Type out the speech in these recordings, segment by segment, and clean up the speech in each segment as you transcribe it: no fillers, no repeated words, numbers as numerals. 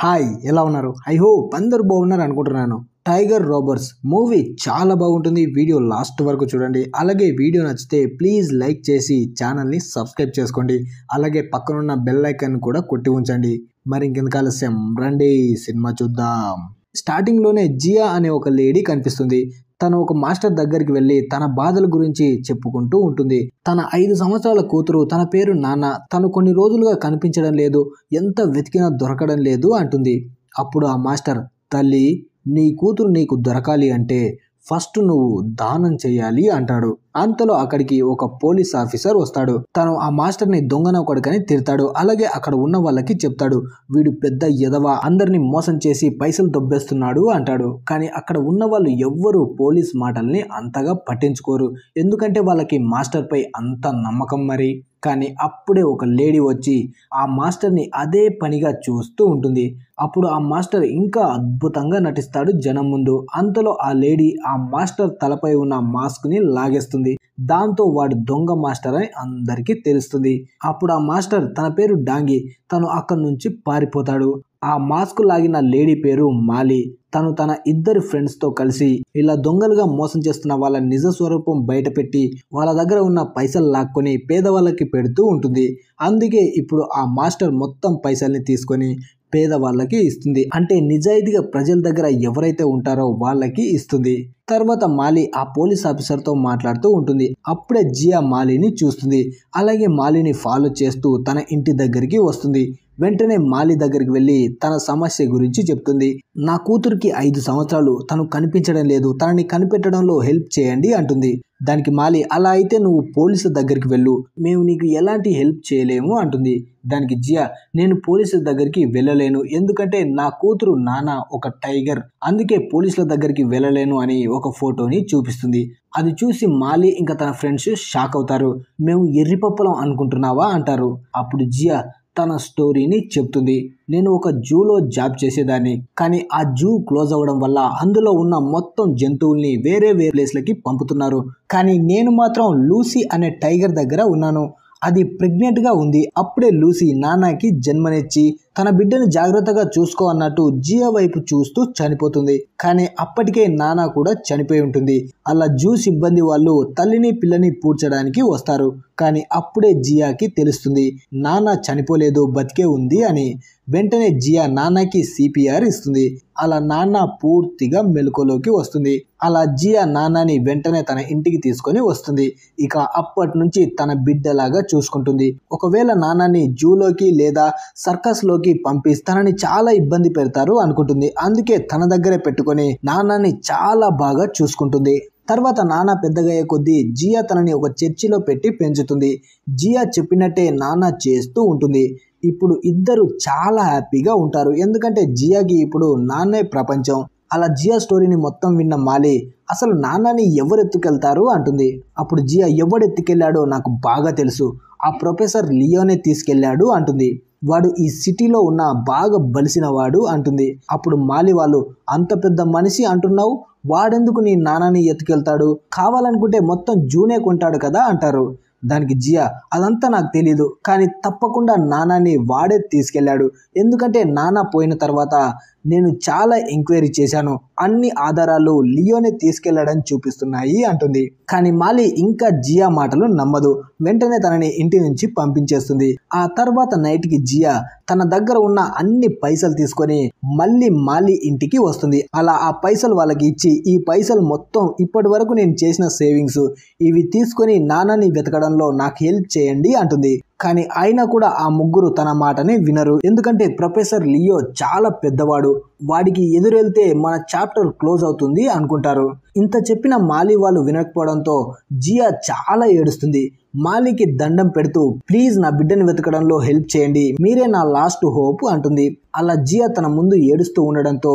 Hi, ఎలా ఉన్నారు? I hope అందరూ బాగున్నారు అనుకుంటున్నాను. టైగర్ రాబర్స్ మూవీ చాలా బాగుంటుంది. వీడియో లాస్ట్ వరకు చూడండి. అలాగే వీడియో నచ్చితే ప్లీజ్ లైక్ చేసి ఛానల్ని సబ్స్క్రైబ్ చేసుకోండి. అలాగే పక్కనున్న బెల్ ఐకాన్ కూడా కొట్టి ఉంచండి. మరి ఇంకెందుకు ఆలస్యం, రండి సినిమా చూద్దాం. స్టార్టింగ్లోనే జియా అనే ఒక లేడీ కనిపిస్తుంది. తను ఒక మాస్టర్ దగ్గరికి వెళ్ళి తన బాధల గురించి చెప్పుకుంటూ ఉంటుంది. తన 5 సంవత్సరాల కూతురు, తన పేరు నాన్న, తను కొన్ని రోజులుగా కనిపించడం లేదు, ఎంత వెతికినా దొరకడం లేదు అంటుంది. అప్పుడు ఆ మాస్టర్, తల్లి, నీ కూతురు నీకు దొరకాలి అంటే ఫస్ట్ నువ్వు దానం చెయ్యాలి అంటాడు. అంతలో అక్కడికి ఒక పోలీస్ ఆఫీసర్ వస్తాడు. తను ఆ మాస్టర్ని దొంగన కొడుకని తిడతాడు. అలాగే అక్కడ ఉన్న వాళ్ళకి చెప్తాడు, వీడు పెద్ద ఎదవ, అందరినీ మోసం చేసి పైసలు దొబ్బేస్తున్నాడు అంటాడు. కానీ అక్కడ ఉన్న వాళ్ళు ఎవ్వరూ పోలీస్ మాటల్ని అంతగా పట్టించుకోరు. ఎందుకంటే వాళ్ళకి మాస్టర్ పై అంత నమ్మకం మరి. కానీ అప్పుడే ఒక లేడీ వచ్చి ఆ మాస్టర్ని అదే పనిగా చూస్తూ ఉంటుంది. అప్పుడు ఆ మాస్టర్ ఇంకా అద్భుతంగా నటిస్తాడు జనం ముందు. అంతలో ఆ లేడీ ఆ మాస్టర్ తలపై ఉన్న మాస్క్ని లాగేస్తుంది. దాంతో వాడు దొంగ మాస్టర్ అని అందరికీ తెలుస్తుంది. అప్పుడు ఆ మాస్టర్, తన పేరు డాంగి, తను అక్కడి నుంచి పారిపోతాడు. ఆ మాస్క్ లాగిన లేడీ పేరు మాలి. తను తన 2 ఫ్రెండ్స్తో కలిసి ఇలా దొంగలుగా మోసం చేస్తున్న వాళ్ళ నిజ స్వరూపం బయటపెట్టి వాళ్ళ దగ్గర ఉన్న పైసలు లాక్కొని పేదవాళ్ళకి పెడుతూ ఉంటుంది. అందుకే ఇప్పుడు ఆ మాస్టర్ మొత్తం పైసల్ని తీసుకొని పేదవాళ్ళకి ఇస్తుంది. అంటే నిజాయితీగా ప్రజల దగ్గర ఎవరైతే ఉంటారో వాళ్ళకి ఇస్తుంది. తర్వాత మాలి ఆ పోలీస్ ఆఫీసర్తో మాట్లాడుతూ ఉంటుంది. అప్పుడే జియా మాలిని చూస్తుంది. అలాగే మాలిని ఫాలో చేస్తూ తన ఇంటి దగ్గరికి వస్తుంది. వెంటనే మాలి దగ్గరికి వెళ్ళి తన సమస్య గురించి చెప్తుంది. నా కూతురికి 5 సంవత్సరాలు, తను కనిపించడం లేదు, తనని కనిపెట్టడంలో హెల్ప్ చేయండి అంటుంది. దానికి మాలి, అలా అయితే నువ్వు పోలీసుల దగ్గరికి వెళ్ళు, మేము నీకు ఎలాంటి హెల్ప్ చేయలేము అంటుంది. దానికి జియా, నేను పోలీసుల దగ్గరికి వెళ్ళలేను, ఎందుకంటే నా కూతురు నాన్న ఒక టైగర్, అందుకే పోలీసుల దగ్గరికి వెళ్ళలేను అని ఒక ఫోటోని చూపిస్తుంది. అది చూసి మాలి ఇంకా తన ఫ్రెండ్స్ షాక్ అవుతారు. మేము ఎర్రిపప్పలం అనుకుంటున్నావా అంటారు. అప్పుడు జియా తన స్టోరీని చెప్తుంది. నేను ఒక జూలో జాబ్ చేసేదాన్ని, కానీ ఆ జూ క్లోజ్ అవ్వడం వల్ల అందులో ఉన్న మొత్తం జంతువుల్ని వేరే ప్లేస్లకి పంపుతున్నారు. కానీ నేను మాత్రం లూసీ అనే టైగర్ దగ్గర ఉన్నాను. అది ప్రెగ్నెంట్గా ఉంది. అప్పుడే లూసీ నాన్నకి జన్మనిచ్చి తన బిడ్డను జాగ్రత్తగా చూసుకో అన్నట్టు జియా వైపు చూస్తూ చనిపోతుంది. కానీ అప్పటికే నాన్న కూడా చనిపోయి ఉంటుంది. అలా జూ సిబ్బంది వాళ్ళు తల్లిని పిల్లని పూడ్చడానికి వస్తారు. కానీ అప్పుడే జియాకి తెలుస్తుంది నాన్న చనిపోలేదు, బతికే ఉంది అని. వెంటనే జియా నాన్నకి CPR ఇస్తుంది. అలా నాన్న పూర్తిగా మెలకువలోకి వస్తుంది. అలా జియా నాన్నని వెంటనే తన ఇంటికి తీసుకొని వస్తుంది. ఇక అప్పటి నుంచి తన బిడ్డలాగా చూసుకుంటుంది. ఒకవేళ నాన్నని జూలోకి లేదా సర్కస్లోకి పంపిస్తానని చాలా ఇబ్బంది పెడతారు అనుకుంటుంది. అందుకే తన దగ్గరే పెట్టుకొని నాన్నని చాలా బాగా చూసుకుంటుంది. తర్వాత నాన్న పెద్దగయ్యే కొద్దీ జియా తనని ఒక చర్చిలో పెట్టి పెంచుతుంది. జియా చెప్పినట్టే నాన్న చేస్తూ ఉంటుంది. ఇప్పుడు ఇద్దరు చాలా హ్యాపీగా ఉంటారు. ఎందుకంటే జియాకి ఇప్పుడు నాన్నే ప్రపంచం. అలా జియా స్టోరీని మొత్తం విన్న మాలి, అసలు నాన్నని ఎవరు ఎత్తుకెళ్తారు అంటుంది. అప్పుడు జియా, ఎవడు ఎత్తుకెళ్ళాడో నాకు బాగా తెలుసు, ఆ ప్రొఫెసర్ లియోనే తీసుకెళ్ళాడు అంటుంది. వాడు ఈ సిటీలో ఉన్న బాగా బలిసిన వాడు అంటుంది. అప్పుడు మాలి వాళ్ళు, అంత పెద్ద మనిషి అంటున్నావు, వాడెందుకు నీ నాన్నని ఎత్తుకెళ్తాడు, కావాలనుకుంటే మొత్తం జూనే కొంటాడు కదా అంటారు. దానికి జియా, అదంతా నాకు తెలీదు, కానీ తప్పకుండా నాన్నని వాడే తీసుకెళ్ళాడు. ఎందుకంటే నాన్న పోయిన తర్వాత నేను చాలా ఎంక్వైరీ చేశాను, అన్ని ఆధారాలు లియోనే తీసుకెళ్లాడని చూపిస్తున్నాయి అంటుంది. కానీ మాలి ఇంకా జియా మాటలు నమ్మదు. వెంటనే తనని ఇంటి నుంచి పంపించేస్తుంది. ఆ తర్వాత నైట్కి జియా తన దగ్గర ఉన్న అన్ని పైసలు తీసుకొని మళ్ళీ మాలి ఇంటికి వస్తుంది. అలా ఆ పైసలు వాళ్ళకి ఇచ్చి, ఈ పైసలు మొత్తం ఇప్పటి వరకు నేను చేసిన సేవింగ్స్, ఇవి తీసుకొని నాన్నని వెతకడంలో నాకు హెల్ప్ చేయండి అంటుంది. కానీ అయినా కూడా ఆ ముగ్గురు తన మాటని వినరు. ఎందుకంటే ప్రొఫెసర్ లియో చాలా పెద్దవాడు, వాడికి ఎదురెళ్తే మన చాప్టర్ క్లోజ్ అవుతుంది అనుకుంటారు. ఇంత చెప్పిన మాలి వాళ్ళు వినకపోవడంతో జియా చాలా ఏడుస్తుంది. మాలికి దండం పెడుతూ, ప్లీజ్ నా బిడ్డని వెతకడంలో హెల్ప్ చేయండి, మీరే నా లాస్ట్ హోప్ అంటుంది. అలా జియా తన ముందు ఏడుస్తూ ఉండడంతో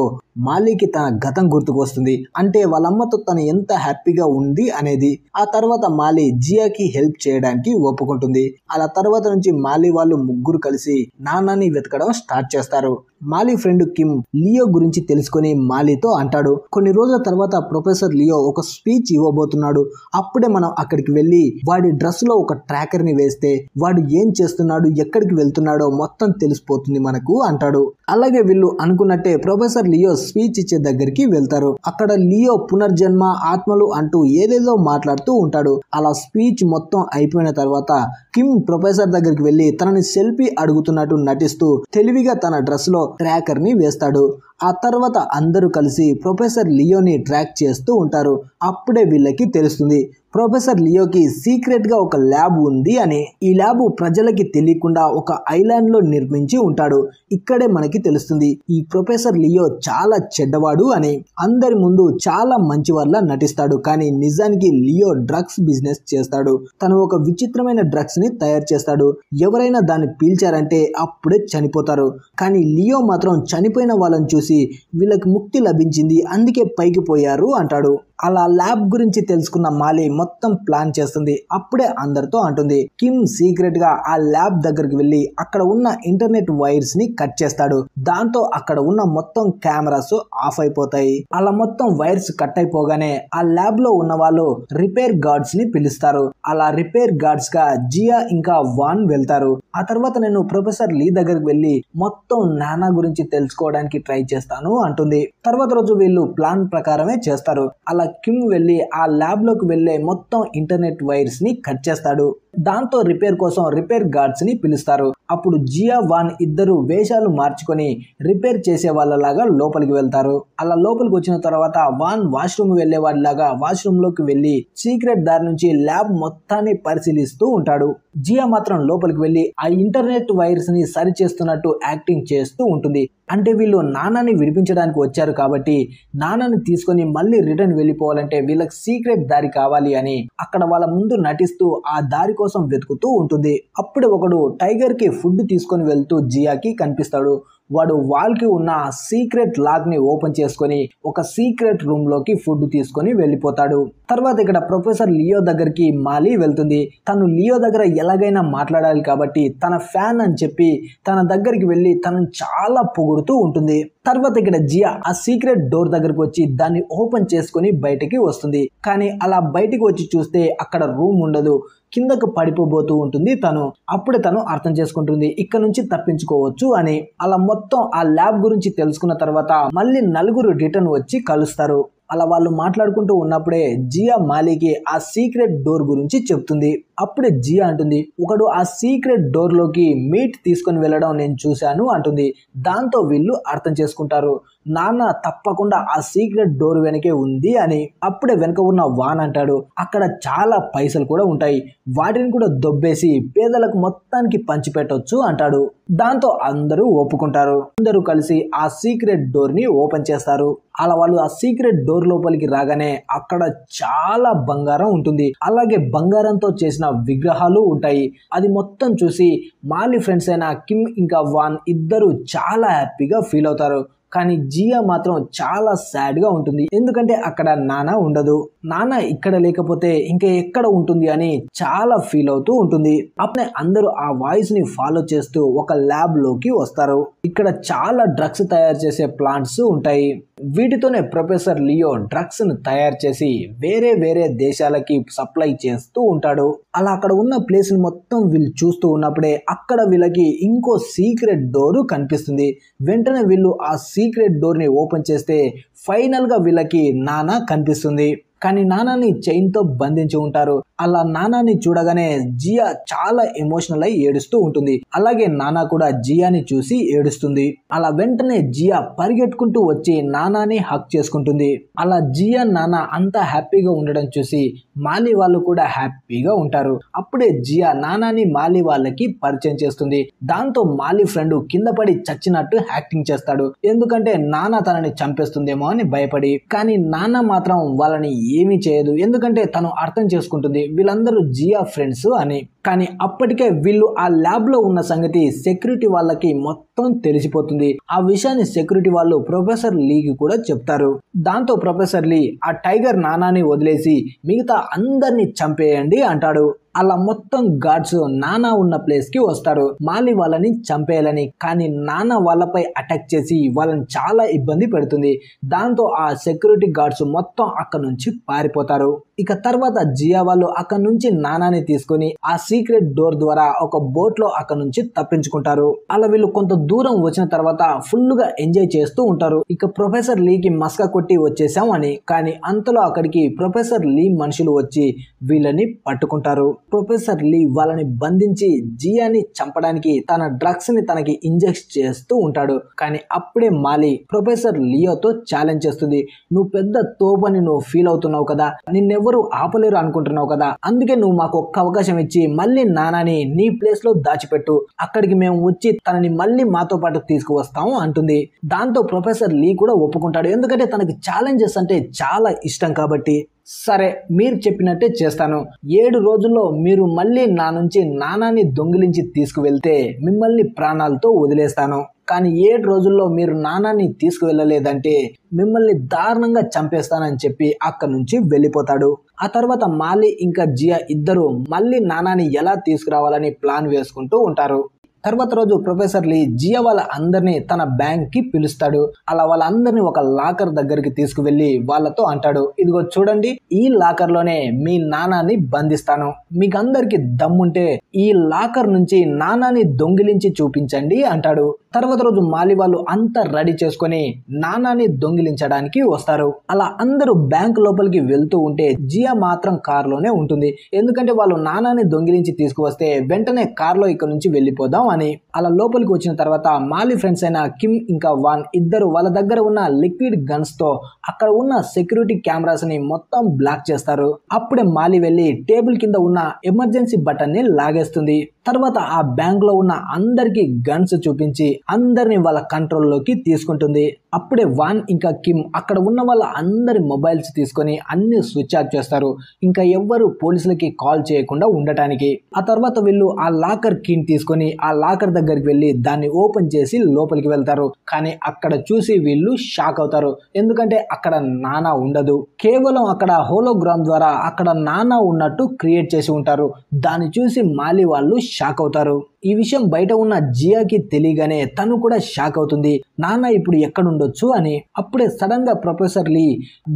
మాలికి తన గతం గుర్తుకు వస్తుంది. అంటే వాళ్ళమ్మతో తను ఎంత హ్యాపీగా ఉంది అనేది. ఆ తర్వాత మాలి జియాకి హెల్ప్ చేయడానికి ఒప్పుకుంటుంది. అలా తర్వాత నుంచి మాలి వాళ్ళు ముగ్గురు కలిసి నాన్నని వెతకడం స్టార్ట్ చేస్తారు. మాలి ఫ్రెండ్ కిమ్ లియో గురించి తెలుసుకొని మాలితో అంటాడు, కొన్ని రోజుల తర్వాత ప్రొఫెసర్ లియో ఒక స్పీచ్ ఇవ్వబోతున్నాడు, అప్పుడే మనం అక్కడికి వెళ్ళి వాడి డ్రెస్ లో ఒక ట్రాకర్ ని వేస్తే వాడు ఏం చేస్తున్నాడు, ఎక్కడికి వెళ్తున్నాడో మొత్తం తెలిసిపోతుంది మనకు అంటాడు. అలాగే వీళ్ళు అనుకున్నట్టే ప్రొఫెసర్ లియో స్పీచ్ ఇచ్చే దగ్గరికి వెళ్తారు. అక్కడ లియో పునర్జన్మ, ఆత్మలు అంటూ ఏదేదో మాట్లాడుతూ ఉంటాడు. అలా స్పీచ్ మొత్తం అయిపోయిన తర్వాత కిమ్ ప్రొఫెసర్ దగ్గరికి వెళ్లి తనని సెల్ఫీ అడుగుతున్నట్టు నటిస్తూ తెలివిగా తన డ్రెస్ లో ట్రాకర్ ని వేస్తాడు. ఆ తర్వాత అందరూ కలిసి ప్రొఫెసర్ లియోని ట్రాక్ చేస్తూ ఉంటారు. అప్పుడే వీళ్ళకి తెలుస్తుంది ప్రొఫెసర్ లియోకి సీక్రెట్ గా ఒక ల్యాబ్ ఉంది అని. ఈ ల్యాబ్ ప్రజలకి తెలియకుండా ఒక ఐలాండ్ లో నిర్మించి ఉంటాడు. ఇక్కడే మనకి తెలుస్తుంది ఈ ప్రొఫెసర్ లియో చాలా చెడ్డవాడు అని. అందరి ముందు చాలా మంచి వాళ్ళ నటిస్తాడు, కానీ నిజానికి లియో డ్రగ్స్ బిజినెస్ చేస్తాడు. తను ఒక విచిత్రమైన డ్రగ్స్ ని తయారు చేస్తాడు. ఎవరైనా దాన్ని పీల్చారంటే అప్పుడే చనిపోతారు. కానీ లియో మాత్రం చనిపోయిన వాళ్ళని చూసి వీళ్ళకి ముక్తి లభించింది, అందుకే పైకి పోయారు అంటాడు. అలా ల్యాబ్ గురించి తెలుసుకున్న మాలి మొత్తం ప్లాన్ చేస్తుంది. అప్పుడే అందరితో అంటుంది కిమ్ సీక్రెట్ గా ఆ ల్యాబ్ దగ్గరికి వెళ్లి అక్కడ ఉన్న ఇంటర్నెట్ వైర్స్ ని కట్ చేస్తాడు. దాంతో అక్కడ ఉన్న మొత్తం కెమెరాస్ ఆఫ్ అయిపోతాయి. అలా మొత్తం వైర్స్ కట్ అయిపోగానే ఆ ల్యాబ్ లో ఉన్న వాళ్ళు రిపేర్ గార్డ్స్ ని పిలుస్తారు. అలా రిపేర్ గార్డ్స్ గా జియా ఇంకా వాన్ వెళ్తారు. ఆ తర్వాత నేను ప్రొఫెసర్ లీ దగ్గరికి వెళ్లి మొత్తం నానా గురించి తెలుసుకోవడానికి ట్రై చేస్తాను అంటుంది. తర్వాత రోజు వీళ్ళు ప్లాన్ ప్రకారమే చేస్తారు. అలా కిమ్ వెళ్లి ఆ ల్యాబ్ లోకి వెళ్లే మొత్తం ఇంటర్నెట్ వైర్స్ ని కట్ చేస్తాడు. దాంతో రిపేర్ కోసం రిపేర్ గార్డ్స్ ని పిలుస్తారు. అప్పుడు జియా వాన్ ఇద్దరు వేషాలు మార్చుకొని రిపేర్ చేసే వాళ్ళలాగా లోపలికి వెళ్తారు. అలా లోపలికి వచ్చిన తర్వాత వాన్ వాష్రూమ్ వెళ్లే వాడిలాగా వాష్రూమ్ లోకి వెళ్లి సీక్రెట్ దారి నుంచి ల్యాబ్ మొత్తాన్ని పరిశీలిస్తూ ఉంటాడు. జియా మాత్రం లోపలికి వెళ్లి ఆ ఇంటర్నెట్ వైర్స్ ని సరి చేస్తున్నట్టు యాక్టింగ్ చేస్తూ ఉంటుంది. అంటే వీళ్ళు నానాని విడిపించడానికి వచ్చారు కాబట్టి నానాని తీసుకొని మళ్ళీ రిటర్న్ వెళ్ళిపోవాలంటే వీళ్ళకి సీక్రెట్ దారి కావాలి అని అక్కడ వాళ్ళ ముందు నటిస్తూ ఆ దారి కోసం వెతుకుతూ ఉంటుంది. అప్పుడే ఒకడు టైగర్ కి ఫుడ్ తీసుకొని వెళ్తూ జియాకి కనిపిస్తాడు. వాడు వాల్ కి ఉన్న సీక్రెట్ లాక్ ని ఓపెన్ చేసుకొని ఒక సీక్రెట్ రూమ్ లోకి ఫుడ్ తీసుకొని వెళ్ళిపోతాడు. తర్వాత ఇక్కడ ప్రొఫెసర్ లియో దగ్గరికి మాలి వెళ్తుంది. తను లియో దగ్గర ఎలాగైనా మాట్లాడాలి కాబట్టి తన ఫ్యాన్ అని చెప్పి తన దగ్గరికి వెళ్ళి తనను చాలా పొగుడుతూ ఉంటుంది. తర్వాత ఇక్కడ జియా ఆ సీక్రెట్ డోర్ దగ్గరకు వచ్చి దాన్ని ఓపెన్ చేసుకొని బయటికి వస్తుంది. కానీ అలా బయటికి వచ్చి చూస్తే అక్కడ రూమ్ ఉండదు, కిందకు పడిపోబోతూ ఉంటుంది తను. అప్పుడే తను అర్థం చేసుకుంటుంది ఇక్కడ నుంచి తప్పించుకోవచ్చు అని. అలా మొత్తం ఆ ల్యాబ్ గురించి తెలుసుకున్న తర్వాత మళ్ళీ నలుగురు రిటర్న్ వచ్చి కలుస్తారు. అలా వాళ్ళు మాట్లాడుకుంటూ ఉన్నప్పుడే జియా మాలికి ఆ సీక్రెట్ డోర్ గురించి చెప్తుంది. అప్పుడే జియా అంటుంది ఒకడు ఆ సీక్రెట్ డోర్ లోకి మీట్ తీసుకొని వెళ్ళడం నేను చూశాను అంటుంది. దాంతో వీళ్ళు అర్థం చేసుకుంటారు నాన్న తప్పకుండా ఆ సీక్రెట్ డోర్ వెనకే ఉంది అని. అప్పుడే వెనక ఉన్న వాన్ అంటాడు అక్కడ చాలా పైసలు కూడా ఉంటాయి, వాటిని కూడా దొబ్బేసి పేదలకు మొత్తానికి పంచిపెట్టొచ్చు అంటాడు. దాంతో అందరూ ఒప్పుకుంటారు. అందరూ కలిసి ఆ సీక్రెట్ డోర్ ని ఓపెన్ చేస్తారు. అలా వాళ్ళు ఆ సీక్రెట్ డోర్ లోపలికి రాగానే అక్కడ చాలా బంగారం ఉంటుంది. అలాగే బంగారంతో చేసిన విగ్రహాలు ఉంటాయి. అది మొత్తం చూసి మాలి ఫ్రెండ్స్ అయిన కిమ్ ఇంకా వాన్ ఇద్దరు చాలా హ్యాపీగా ఫీల్ అవుతారు. కానీ జియా మాత్రం చాలా సాడ్ గా ఉంటుంది. ఎందుకంటే అక్కడ నానా ఉండదు. నానా ఇక్కడ లేకపోతే ఇంకా ఎక్కడ ఉంటుంది అని చాలా ఫీల్ అవుతూ ఉంటుంది. అప్పుడే అందరూ ఆ వాయిస్ ని ఫాలో చేస్తూ ఒక ల్యాబ్ లోకి వస్తారు. ఇక్కడ చాలా డ్రగ్స్ తయారు చేసే ప్లాంట్స్ ఉంటాయి. వీటితోనే ప్రొఫెసర్ లియో డ్రగ్స్ ను తయారు చేసి వేరే వేరే దేశాలకి సప్లై చేస్తూ ఉంటాడు. అలా అక్కడ ఉన్న ప్లేస్ ని మొత్తం వీళ్ళు చూస్తూ ఉన్నప్పుడే అక్కడ వీళ్ళకి ఇంకో సీక్రెట్ డోర్ కనిపిస్తుంది. వెంటనే వీళ్ళు ఆ సీక్రెట్ డోర్ ని ఓపెన్ చేస్తే ఫైనల్ గా వీళ్ళకి నానా కనిపిస్తుంది. కానీ నానాని చైన్ తో బంధించి ఉంటారు. అలా నానాని చూడగానే జియా చాలా ఎమోషనల్ అయి ఏడుస్తూ ఉంటుంది. అలాగే నానా కూడా జియాని చూసి ఏడుస్తుంది. అలా వెంటనే జియా పరిగెట్టుకుంటూ వచ్చి నానాని హక్ చేసుకుంటుంది. అలా జియా నానా అంతా హ్యాపీగా ఉండడం చూసి మాలి వాళ్ళు కూడా హ్యాపీగా ఉంటారు. అప్పుడే జియా నానాని మాలి వాళ్ళకి పరిచయం చేస్తుంది. దాంతో మాలి ఫ్రెండ్ కింద పడి చచ్చినట్టు యాక్టింగ్ చేస్తాడు. ఎందుకంటే నానా తనని చంపేస్తుందేమో అని భయపడి. కానీ నానా మాత్రం వాళ్ళని ఏమీ చేయదు. ఎందుకంటే తను అర్థం చేసుకుంటుంది వీళ్ళందరూ జియా ఫ్రెండ్స్ అని. కానీ అప్పటికే వీళ్ళు ఆ ల్యాబ్ లో ఉన్న సంగతి సెక్యూరిటీ వాళ్ళకి మొత్తం తెలిసిపోతుంది. ఆ విషయాన్ని సెక్యూరిటీ వాళ్ళు ప్రొఫెసర్ లీకి కూడా చెప్తారు. దాంతో ప్రొఫెసర్ లీ ఆ టైగర్ నానాని వదిలేసి మిగతా అందరినీ చంపేయండి అంటాడు. అలా మొత్తం గార్డ్స్ నానా ఉన్న ప్లేస్ కి వస్తారు మాలి వాళ్ళని చంపేయాలని. కానీ నానా వాళ్ళపై అటాక్ చేసి వాళ్ళని చాలా ఇబ్బంది పెడుతుంది. దాంతో ఆ సెక్యూరిటీ గార్డ్స్ మొత్తం అక్కడ నుంచి పారిపోతారు. ఇక తర్వాత జియా వాళ్ళు అక్కడ నుంచి నానాని తీసుకొని ఆ సీక్రెట్ డోర్ ద్వారా ఒక బోట్ లో అక్కడ నుంచి తప్పించుకుంటారు. అలా వీళ్ళు కొంత దూరం వచ్చిన తర్వాత ఫుల్ గా ఎంజాయ్ చేస్తూ ఉంటారు. ఇక ప్రొఫెసర్ లీకి మస్క కొట్టి వచ్చేసాం అని. కానీ అంతలో అక్కడికి ప్రొఫెసర్ లీ మనుషులు వచ్చి వీళ్ళని పట్టుకుంటారు. ప్రొఫెసర్ లీ వాళ్ళని బంధించి జియాని చంపడానికి తన డ్రగ్స్ ని తనకి ఇంజెక్ట్ చేస్తూ ఉంటాడు. కానీ అప్పుడే మాలి ప్రొఫెసర్ లియోతో ఛాలెంజ్ చేస్తుంది. నువ్వు పెద్ద తోపని నువ్వు ఫీల్ అవుతున్నావు కదా, నిన్నెవ్వరూ ఆపలేరు అనుకుంటున్నావు కదా, అందుకే నువ్వు మాకు ఒక్క అవకాశం ఇచ్చి మళ్ళీ నానాని నీ ప్లేస్ లో దాచిపెట్టు, అక్కడికి మేము వచ్చి తనని మళ్ళీ మాతో పాటు తీసుకువస్తాము అంటుంది. దాంతో ప్రొఫెసర్ లీ కూడా ఒప్పుకుంటాడు. ఎందుకంటే తనకి ఛాలెంజెస్ అంటే చాలా ఇష్టం కాబట్టి. సరే మీరు చెప్పినట్టే చేస్తాను, 7 రోజుల్లో మీరు మళ్ళీ నా నుంచి నానాని దొంగిలించి తీసుకువెళ్తే మిమ్మల్ని ప్రాణాలతో వదిలేస్తాను. కానీ 7 రోజుల్లో మీరు నానాని తీసుకువెళ్ళలేదంటే మిమ్మల్ని దారుణంగా చంపేస్తానని చెప్పి అక్కడి నుంచి వెళ్ళిపోతాడు. ఆ తర్వాత మాలి ఇంకా జియా ఇద్దరు మళ్ళీ నానాని ఎలా తీసుకురావాలని ప్లాన్ వేసుకుంటూ ఉంటారు. తర్వాత రోజు ప్రొఫెసర్ లీ జియా వాళ్ళ అందరినీ తన బ్యాంక్ కి పిలుస్తాడు. అలా వాళ్ళందరినీ ఒక లాకర్ దగ్గరికి తీసుకువెళ్లి వాళ్ళతో అంటాడు, ఇదిగో చూడండి, ఈ లాకర్ లోనే మీ నానాని బంధిస్తాను. మీకు అందరికి దమ్ముంటే ఈ లాకర్ నుంచి నానాని దొంగిలించి చూపించండి అంటాడు. తర్వాత రోజు మాలి వాళ్ళు అంతా రెడీ చేసుకుని నానాని దొంగిలించడానికి వస్తారు. అలా అందరూ బ్యాంక్ లోపలికి వెళ్తూ ఉంటే జియా మాత్రం కార్ లోనే ఉంటుంది. ఎందుకంటే వాళ్ళు నానాని దొంగిలించి తీసుకువస్తే వెంటనే కార్ లో ఇక్కడ నుంచి వెళ్ళిపోదాం అని. అలా లోపలికి వచ్చిన తర్వాత మాలి ఫ్రెండ్స్ అయిన కిమ్ ఇంకా వాన్ ఇద్దరు వాళ్ళ దగ్గర ఉన్న లిక్విడ్ గన్స్ తో అక్కడ ఉన్న సెక్యూరిటీ కెమెరాస్ ని మొత్తం బ్లాక్ చేస్తారు. అప్పుడే మాలి వెళ్లి టేబుల్ కింద ఉన్న ఎమర్జెన్సీ బటన్ ని లాగేస్తుంది. తర్వాత ఆ బ్యాంక్ లో ఉన్న అందరికి గన్స్ చూపించి అందరిని వాళ్ళ కంట్రోల్లోకి తీసుకుంటుంది. అప్పుడే వాన్ ఇంకా కిమ్ అక్కడ ఉన్న వాళ్ళ అందరి మొబైల్స్ తీసుకొని అన్ని స్విచ్ ఆఫ్ చేస్తారు, ఇంకా ఎవ్వరు పోలీసులకి కాల్ చేయకుండా ఉండటానికి. ఆ తర్వాత వీళ్ళు ఆ లాకర్ కీని తీసుకొని ఆ లాకర్ దగ్గరికి వెళ్ళి దాన్ని ఓపెన్ చేసి లోపలికి వెళ్తారు. కానీ అక్కడ చూసి వీళ్ళు షాక్ అవుతారు. ఎందుకంటే అక్కడ నానా ఉండదు. కేవలం అక్కడ హోలోగ్రామ్ ద్వారా అక్కడ నానా ఉన్నట్టు క్రియేట్ చేసి ఉంటారు. దాన్ని చూసి మాలి వాళ్ళు షాక్ అవుతారు. ఈ విషయం బయట ఉన్న జియాకి తెలియగానే తను కూడా షాక్ అవుతుంది, నాన్న ఇప్పుడు ఎక్కడుండొచ్చు అని. అప్పుడే సడన్ గా ప్రొఫెసర్ లీ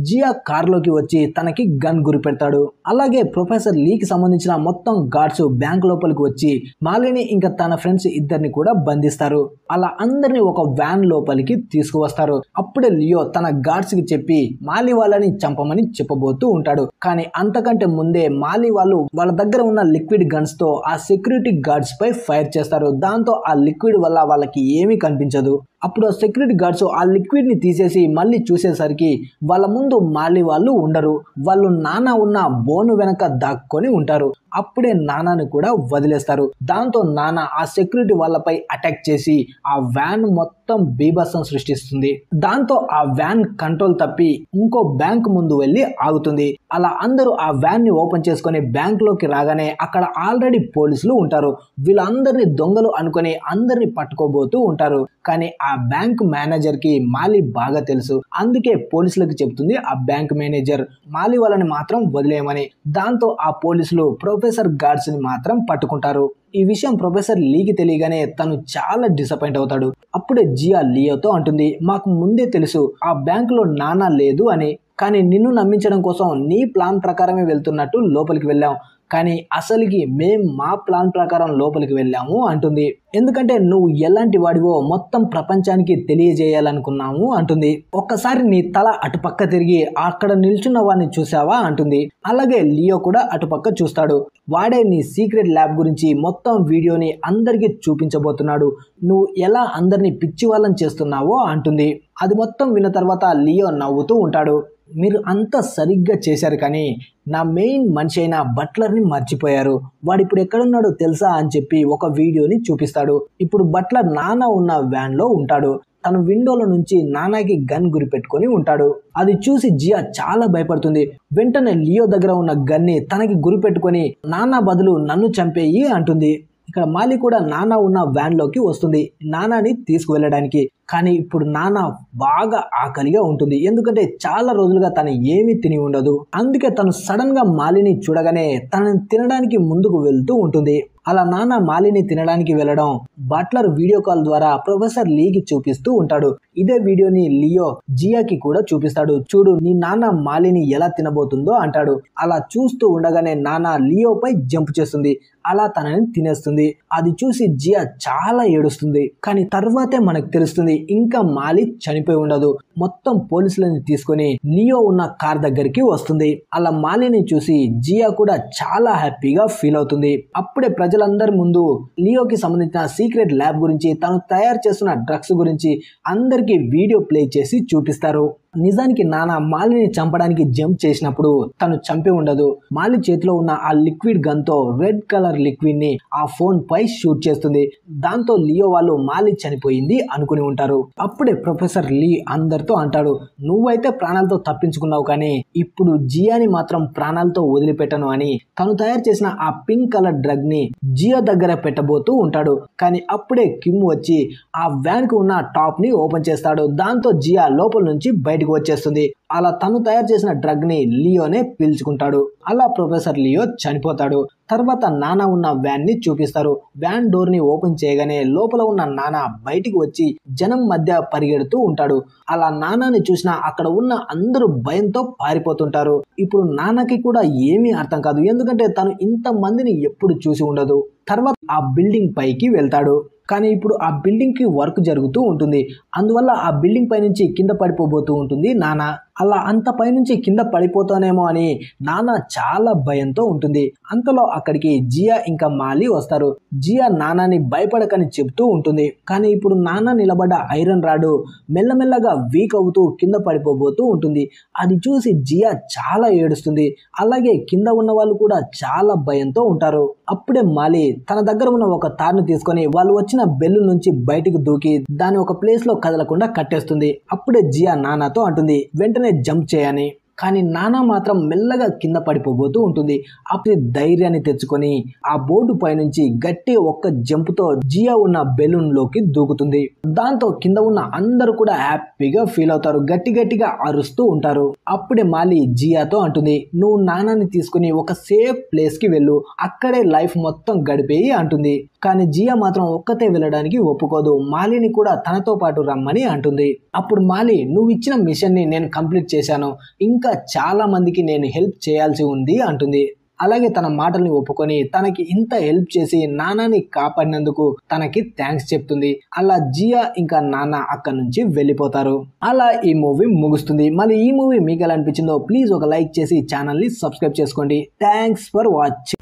జియా కార్ లోకి వచ్చి తనకి గన్ గురిపెడతాడు. అలాగే ప్రొఫెసర్ లీకి సంబంధించిన మొత్తం గార్డ్స్ బ్యాంక్ లోపలికి వచ్చి మాలిని ఇంకా తన ఫ్రెండ్స్ ఇద్దరిని కూడా బంధిస్తారు. అలా అందరిని ఒక వ్యాన్ లోపలికి తీసుకువస్తారు. అప్పుడే లియో తన గార్డ్స్ కి చెప్పి మాలి వాళ్ళని చంపమని చెప్పబోతూ ఉంటాడు. కానీ అంతకంటే ముందే మాలి వాళ్ళు వాళ్ళ దగ్గర ఉన్న లిక్విడ్ గన్స్ తో ఆ సెక్యూరిటీ గార్డ్స్ పై ఫైర్ చేస్తారు. దాంతో ఆ లిక్విడ్ వల్ల వాళ్ళకి ఏమీ కనిపించదు. అప్పుడు ఆ సెక్యూరిటీ గార్డ్స్ ఆ లిక్విడ్ ని తీసేసి మళ్ళీ చూసేసరికి వాళ్ళ ముందు మాలి వాళ్ళు ఉండరు. వాళ్ళు నానా ఉన్న బోను వెనక దాక్కొని ఉంటారు. అప్పుడే నానాని కూడా వదిలేస్తారు. దాంతో నానా ఆ సెక్యూరిటీ వాళ్ళపై అటాక్ చేసి ఆ వ్యాన్ మొత్తం బీభత్సం సృష్టిస్తుంది. దాంతో ఆ వ్యాన్ కంట్రోల్ తప్పి ఇంకో బ్యాంక్ ముందు వెళ్ళి ఆగుతుంది. అలా అందరూ ఆ వ్యాన్ ని ఓపెన్ చేసుకొని బ్యాంక్ లోకి రాగానే అక్కడ ఆల్రెడీ పోలీసులు ఉంటారు. వీళ్ళందరినీ దొంగలు అనుకుని అందరిని పట్టుకోబోతూ ఉంటారు. కానీ ఆ బ్యాంక్ మేనేజర్ కి మాలి బాగా తెలుసు. అందుకే పోలీసులకు చెప్తుంది ఆ బ్యాంక్ మేనేజర్ మాలి వాళ్ళని మాత్రం వదిలేయమని. దాంతో ఆ పోలీసులు ప్రొఫెసర్ గార్డ్స్ ని మాత్రం పట్టుకుంటారు. ఈ విషయం ప్రొఫెసర్ లీకి తెలియగానే తను చాలా డిసప్పాయింట్ అవుతాడు. అప్పుడే జియా లియోతో అంటుంది, మాకు ముందే తెలుసు ఆ బ్యాంక్ లో నానా లేదు అని, కానీ నిన్ను నమ్మించడం కోసం నీ ప్లాన్ ప్రకారమే వెళ్తున్నట్టు లోపలికి వెళ్ళాం, కానీ అసలుకి మేం మా ప్లాన్ ప్రకారం లోపలికి వెళ్ళాము అంటుంది. ఎందుకంటే నువ్వు ఎలాంటి వాడివో మొత్తం ప్రపంచానికి తెలియజేయాలనుకున్నాము అంటుంది. ఒక్కసారి నీ తల అటుపక్క తిరిగి అక్కడ నిల్చున్న వాడిని చూసావా అంటుంది. అలాగే లియో కూడా అటుపక్క చూస్తాడు. వాడే నీ సీక్రెట్ ల్యాబ్ గురించి మొత్తం వీడియోని అందరికీ చూపించబోతున్నాడు, నువ్వు ఎలా అందరినీ పిచ్చి వాళ్ళని చేస్తున్నావో అంటుంది. అది మొత్తం విన్న తర్వాత లియో నవ్వుతూ ఉంటాడు. మీరు అంతా సరిగ్గా చేశారు, కానీ నా మెయిన్ మనిషి అయిన బట్లర్ని మర్చిపోయారు, వాడు ఇప్పుడు ఎక్కడున్నాడో తెలుసా అని చెప్పి ఒక వీడియోని చూపిస్తాడు. ఇప్పుడు బట్లర్ నానా ఉన్న వ్యాన్ లో ఉంటాడు. తను విండోలో నుంచి నానాకి గన్ గురి పెట్టుకొని ఉంటాడు. అది చూసి జియా చాలా భయపడుతుంది. వెంటనే లియో దగ్గర ఉన్న గన్ని తనకి గురి పెట్టుకొని నానా బదులు నన్ను చంపేయి అంటుంది. ఇక్కడ మాలి కూడా నానా ఉన్న వ్యాన్ లోకి వస్తుంది నానాని తీసుకువెళ్ళడానికి. కానీ ఇప్పుడు నానా బాగా ఆకలిగా ఉంటుంది, ఎందుకంటే చాలా రోజులుగా తను ఏమీ తిని ఉండదు. అందుకే తను సడన్ గా మాలిని చూడగానే తనని తినడానికి ముందుకు వెళ్తూ ఉంటుంది. అలా నాన్న మాలిని తినడానికి వెళ్ళడం బట్లర్ వీడియో కాల్ ద్వారా ప్రొఫెసర్ లీకి చూపిస్తూ ఉంటాడు. ఇదే వీడియోని లియో జియాకి కూడా చూపిస్తాడు. చూడు నీ నాన్న మాలిని ఎలా తినబోతుందో అంటాడు. అలా చూస్తూ ఉండగానే నాన్న లియోపై జంప్ చేస్తుంది, అలా తనని తినేస్తుంది. అది చూసి జియా చాలా ఏడుస్తుంది. కానీ తర్వాతే మనకు తెలుస్తుంది ఇంకా మాలి చనిపోయి ఉండదు. మొత్తం పోలీసులని తీసుకొని లియో ఉన్న కార్ దగ్గరికి వస్తుంది. అలా మాలిని చూసి జియా కూడా చాలా హ్యాపీగా ఫీల్ అవుతుంది. అప్పుడే ప్రజలందరి ముందు లియోకి సంబంధించిన సీక్రెట్ ల్యాబ్ గురించి, తను తయారు చేస్తున్న డ్రగ్స్ గురించి అందరికీ వీడియో ప్లే చేసి చూపిస్తారు. నిజానికి నాన్న మాలిని చంపడానికి జంప్ చేసినప్పుడు తను చంపి ఉండదు. మాలి చేతిలో ఉన్న ఆ లిక్విడ్ గన్ తో రెడ్ కలర్ లిక్విడ్ ని ఆ ఫోన్ పై షూట్ చేస్తుంది. దాంతో లియో వాళ్ళు మాలి చనిపోయింది అనుకుని ఉంటారు. అప్పుడే ప్రొఫెసర్ లీ అందరితో అంటాడు, నువ్వైతే ప్రాణాలతో తప్పించుకున్నావు, కానీ ఇప్పుడు జియాని మాత్రం ప్రాణాలతో వదిలిపెట్టను అని తను తయారు చేసిన ఆ పింక్ కలర్ డ్రగ్ ని జియా దగ్గర పెట్టబోతూ ఉంటాడు. కానీ అప్పుడే కిమ్ వచ్చి ఆ వ్యాన్ కు ఉన్న టాప్ ని ఓపెన్ చేస్తాడు. దాంతో జియా లోపల నుంచి బయటకు వచ్చేస్తుంది. అలా తను తయారు చేసిన డ్రగ్ ని లియోనే పీల్చుకుంటాడు. అలా ప్రొఫెసర్ లియో చనిపోతాడు. తర్వాత నానా ఉన్న వ్యాన్ ని చూపిస్తారు. వ్యాన్ డోర్ ని ఓపెన్ చేయగానే లోపల ఉన్న నానా బయటికి వచ్చి జనం మధ్య పరిగెడుతూ ఉంటాడు. అలా నానాని చూసిన అక్కడ ఉన్న అందరూ భయంతో పారిపోతుంటారు. ఇప్పుడు నాన్నకి కూడా ఏమీ అర్థం కాదు, ఎందుకంటే తను ఇంత మందిని ఎప్పుడు చూసి ఉండదు. తర్వాత ఆ బిల్డింగ్ పైకి వెళ్తాడు. కానీ ఇప్పుడు ఆ బిల్డింగ్ కి వర్క్ జరుగుతూ ఉంటుంది. అందువల్ల ఆ బిల్డింగ్ పై నుంచి కింద పడిపోబోతూ ఉంటుంది నాన్న. అలా అంత పైనుంచి కింద పడిపోతానేమో అని నాన్న చాలా భయంతో ఉంటుంది. అంతలో అక్కడికి జియా ఇంకా మాలి వస్తారు. జియా నాన్నని భయపడకని చెప్తూ ఉంటుంది. కానీ ఇప్పుడు నాన్న నిలబడ్డ ఐరన్ రాడు మెల్లమెల్లగా వీక్ అవుతూ కింద పడిపోబోతూ ఉంటుంది. అది చూసి జియా చాలా ఏడుస్తుంది. అలాగే కింద ఉన్న వాళ్ళు కూడా చాలా భయంతో ఉంటారు. అప్పుడే మాలి తన దగ్గర ఉన్న ఒక తార్ను తీసుకొని వాళ్ళు వచ్చిన బెల్లు నుంచి బయటికి దూకి దాన్ని ఒక ప్లేస్ లో కదలకుండా కట్టేస్తుంది. అప్పుడే జియా నాన్నతో అంటుంది వెంటనే జంప్ చేయని. కానీ నానా మాత్రం మెల్లగా కింద పడిపోబోతూ ఉంటుంది. అప్పుడు ధైర్యాన్ని తెచ్చుకొని ఆ బోర్డు పైనుంచి గట్టి ఒక్క జంపుతో జియా ఉన్న బెలూన్ లోకి దూకుతుంది. దాంతో కింద ఉన్న అందరూ కూడా హ్యాపీగా ఫీల్ అవుతారు, గట్టి గట్టిగా అరుస్తూ ఉంటారు. అప్పుడే మాలి జియాతో అంటుంది, నువ్వు నానాని తీసుకుని ఒక సేఫ్ ప్లేస్ కి వెళ్ళు, అక్కడే లైఫ్ మొత్తం గడిపేయి అంటుంది. కానీ జియా మాత్రం ఒక్కతే వెళ్ళడానికి ఒప్పుకోదు. మాలిని కూడా తనతో పాటు రమ్మని అంటుంది. అప్పుడు మాలి, నువ్వు ఇచ్చిన మిషన్ ని నేను కంప్లీట్ చేశాను, ఇంకా చాలా మందికి నేను హెల్ప్ చేయాల్సి ఉంది అంటుంది. అలాగే తన మాటల్ని ఒప్పుకొని తనకి ఇంత హెల్ప్ చేసి నానాని కాపాడినందుకు తనకి థ్యాంక్స్ చెప్తుంది. అలా జియా ఇంకా నాన్న అక్కడి నుంచి వెళ్ళిపోతారు. అలా ఈ మూవీ ముగుస్తుంది. మళ్ళీ ఈ మూవీ మీకు ఎలా అనిపించిందో ప్లీజ్ ఒక లైక్ చేసి ఛానల్ ని సబ్స్క్రైబ్ చేసుకోండి. Thanks for watching.